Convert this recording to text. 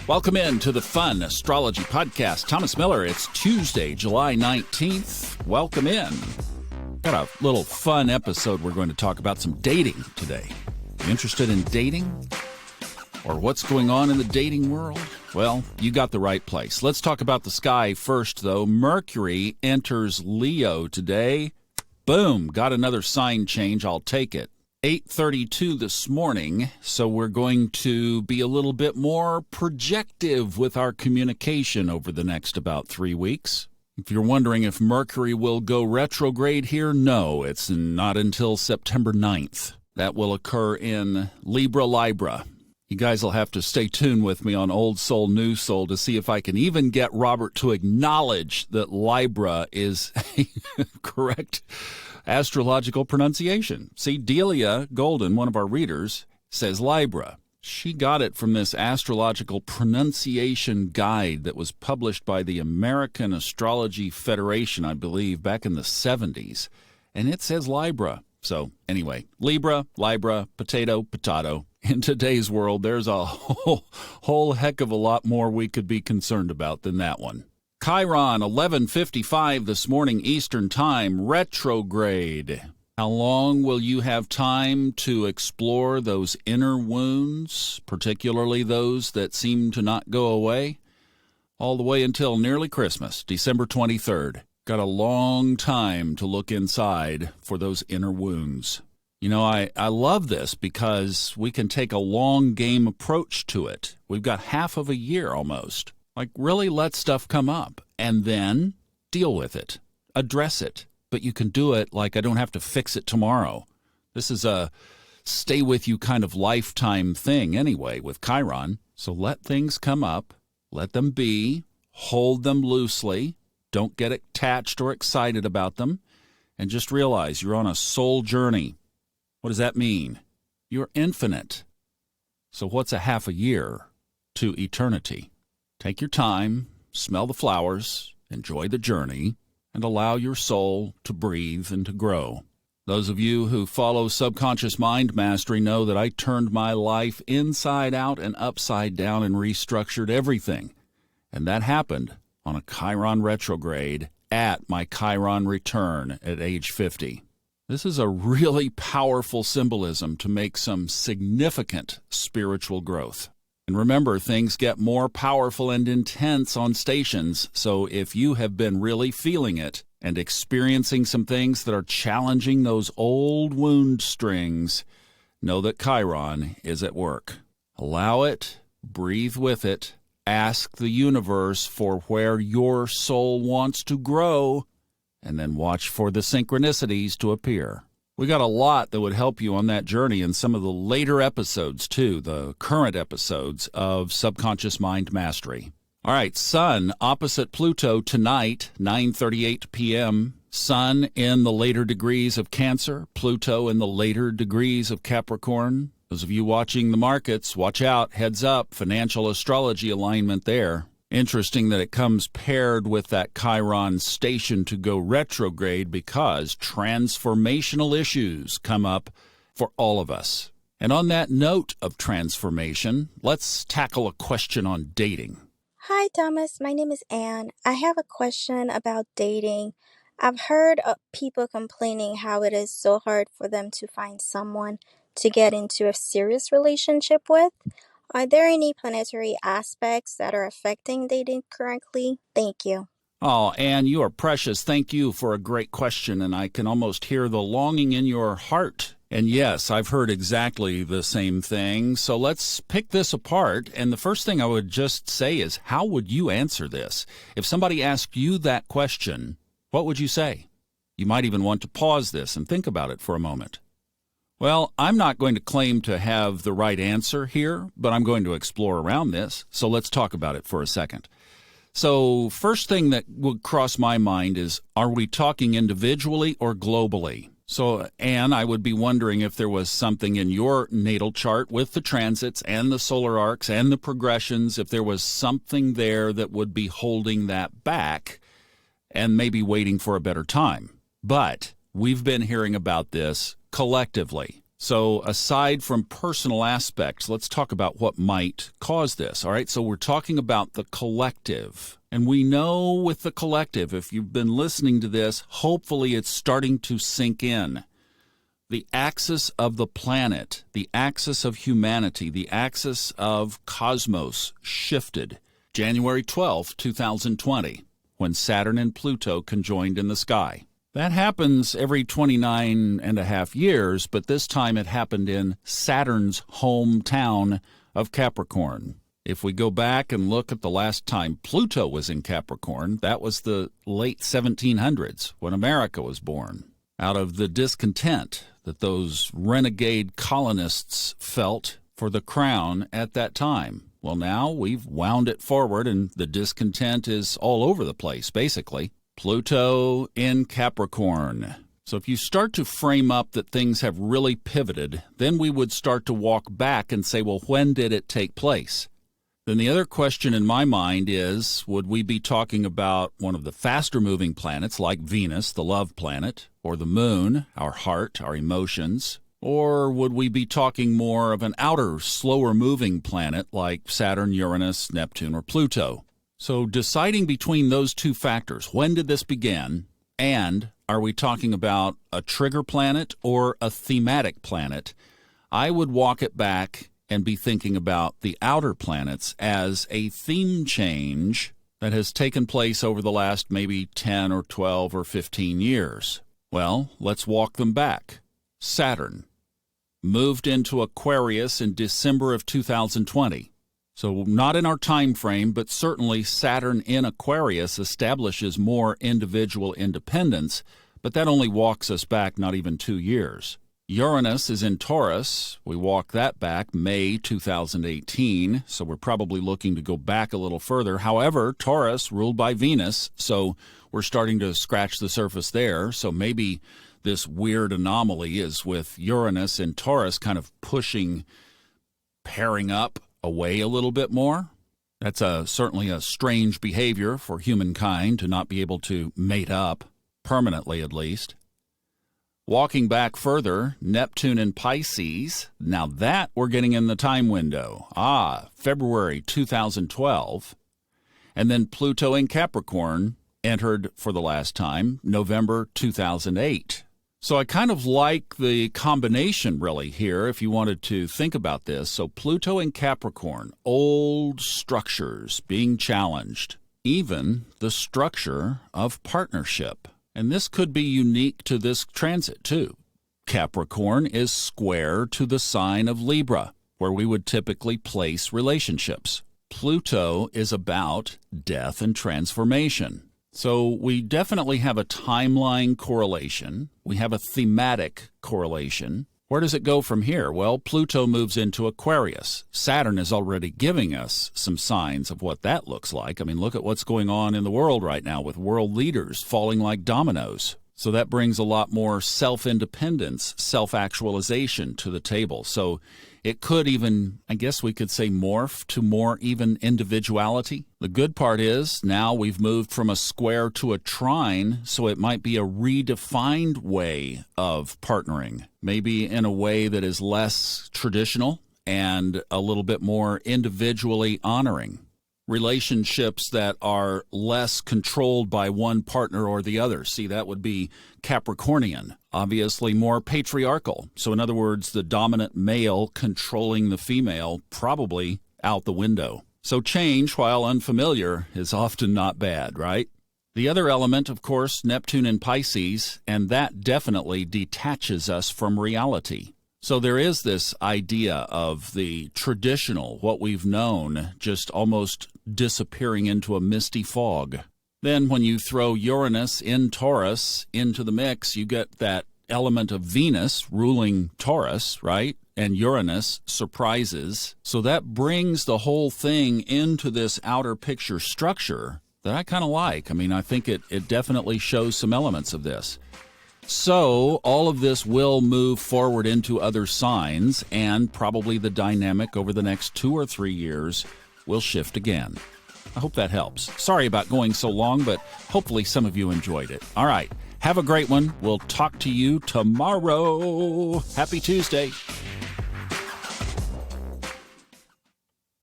Welcome in to the fun astrology podcast. Thomas Miller, it's Tuesday, July 19th. Welcome in. Got a little fun episode. We're going to talk about some dating today. You interested in dating? Or what's going on in the dating world? Well, you got the right place. Let's talk about the sky first, though. Mercury enters Leo today. Boom, got another sign change. I'll take it. 8:32 this morning, so we're going to be a little bit more projective with our communication over the next about 3 weeks. If you're wondering if Mercury will go retrograde here, no, it's not until September 9th. That will occur in Libra. You guys will have to stay tuned with me on Old Soul, New Soul to see if I can even get Robert to acknowledge that Libra is a correct astrological pronunciation. See, Delia Golden, one of our readers, says Libra. She got it from this astrological pronunciation guide that was published by the American Astrology Federation, I believe, back in the 70s. And it says Libra. So anyway, Libra, potato. In today's world, there's a whole heck of a lot more we could be concerned about than that one. Chiron, 11:55 this morning Eastern Time, retrograde. How long will you have time to explore those inner wounds, particularly those that seem to not go away? All the way until nearly Christmas, December 23rd. Got a long time to look inside for those inner wounds. You know, I love this because we can take a long game approach to it. We've got half of a year almost. Like, really let stuff come up and then deal with it, address it. But you can do it like I don't have to fix it tomorrow. This is a stay with you kind of lifetime thing anyway with Chiron. So let things come up, let them be, hold them loosely, don't get attached or excited about them, and just realize you're on a soul journey. What does that mean? You're infinite. So what's a half a year to eternity? Take your time, smell the flowers, enjoy the journey, and allow your soul to breathe and to grow. Those of you who follow Subconscious Mind Mastery know that I turned my life inside out and upside down and restructured everything. And that happened on a Chiron retrograde at my Chiron return at age 50. This is a really powerful symbolism to make some significant spiritual growth. And remember, things get more powerful and intense on stations, so if you have been really feeling it and experiencing some things that are challenging those old wound strings, know that Chiron is at work. Allow it, breathe with it, ask the universe for where your soul wants to grow, and then watch for the synchronicities to appear. We got a lot that would help you on that journey in some of the later episodes, too, the current episodes of Subconscious Mind Mastery. All right, Sun opposite Pluto tonight, 9:38 p.m. Sun in the later degrees of Cancer, Pluto in the later degrees of Capricorn. Those of you watching the markets, watch out, heads up, financial astrology alignment there. Interesting that it comes paired with that Chiron station to go retrograde because transformational issues come up for all of us. And on that note of transformation, let's tackle a question on dating. Hi, Thomas. My name is Anne. I have a question about dating. I've heard of people complaining how it is so hard for them to find someone to get into a serious relationship with. Are there any planetary aspects that are affecting dating currently? Thank you. Oh, Anne, you are precious. Thank you for a great question, and I can almost hear the longing in your heart. And yes, I've heard exactly the same thing. So let's pick this apart. And the first thing I would just say is, how would you answer this? If somebody asked you that question, what would you say? You might even want to pause this and think about it for a moment. Well, I'm not going to claim to have the right answer here, but I'm going to explore around this. So let's talk about it for a second. So first thing that would cross my mind is, are we talking individually or globally? So, Anne, I would be wondering if there was something in your natal chart with the transits and the solar arcs and the progressions, if there was something there that would be holding that back and maybe waiting for a better time. But we've been hearing about this collectively. So aside from personal aspects, let's talk about what might cause this. All right, so we're talking about the collective. And we know with the collective, if you've been listening to this, hopefully it's starting to sink in. The axis of the planet, the axis of humanity, the axis of cosmos shifted January 12, 2020, when Saturn and Pluto conjoined in the sky. That happens every 29 and a half years, but this time it happened in Saturn's hometown of Capricorn. If we go back and look at the last time Pluto was in Capricorn, that was the late 1700s when America was born. Out of the discontent that those renegade colonists felt for the crown at that time. Well, now we've wound it forward, and the discontent is all over the place, basically. Pluto in Capricorn. So if you start to frame up that things have really pivoted, then we would start to walk back and say, well, when did it take place? Then the other question in my mind is, would we be talking about one of the faster-moving planets like Venus, the love planet, or the moon, our heart, our emotions? Or would we be talking more of an outer, slower-moving planet like Saturn, Uranus, Neptune, or Pluto? So deciding between those two factors, when did this begin, and are we talking about a trigger planet or a thematic planet, I would walk it back and be thinking about the outer planets as a theme change that has taken place over the last maybe 10 or 12 or 15 years. Well, let's walk them back. Saturn moved into Aquarius in December of 2020. So not in our time frame, but certainly Saturn in Aquarius establishes more individual independence, but that only walks us back not even 2 years. Uranus is in Taurus. We walk that back May 2018, so we're probably looking to go back a little further. However, Taurus ruled by Venus, so we're starting to scratch the surface there. So maybe this weird anomaly is with Uranus and Taurus kind of pairing up away a little bit more. That's certainly a strange behavior for humankind to not be able to mate up, permanently at least. Walking back further, Neptune in Pisces. Now that we're getting in the time window. February 2012. And then Pluto in Capricorn entered for the last time, November 2008. So I kind of like the combination really here if you wanted to think about this. So Pluto in Capricorn, old structures being challenged, even the structure of partnership. And this could be unique to this transit too. Capricorn is square to the sign of Libra, where we would typically place relationships. Pluto is about death and transformation. So we definitely have a timeline correlation. We have a thematic correlation. Where does it go from here? Well, Pluto moves into Aquarius. Saturn is already giving us some signs of what that looks like. I mean, look at what's going on in the world right now with world leaders falling like dominoes. So that brings a lot more self-independence, self-actualization to the table. So it could even, I guess we could say, morph to more even individuality. The good part is now we've moved from a square to a trine, so it might be a redefined way of partnering, maybe in a way that is less traditional and a little bit more individually honoring. Relationships that are less controlled by one partner or the other. See, that would be Capricornian, obviously more patriarchal. So in other words, the dominant male controlling the female, probably out the window. So change, while unfamiliar, is often not bad, right? The other element, of course, Neptune in Pisces, and that definitely detaches us from reality. So there is this idea of the traditional, what we've known, just almost disappearing into a misty fog. Then when you throw Uranus in Taurus into the mix, you get that element of Venus ruling Taurus, right? And Uranus surprises. So that brings the whole thing into this outer picture structure that I kind of like. I mean, I think it definitely shows some elements of this. So all of this will move forward into other signs, and probably the dynamic over the next 2 or 3 years will shift again. I hope that helps. Sorry about going so long, but hopefully some of you enjoyed it. All right. Have a great one. We'll talk to you tomorrow. Happy Tuesday.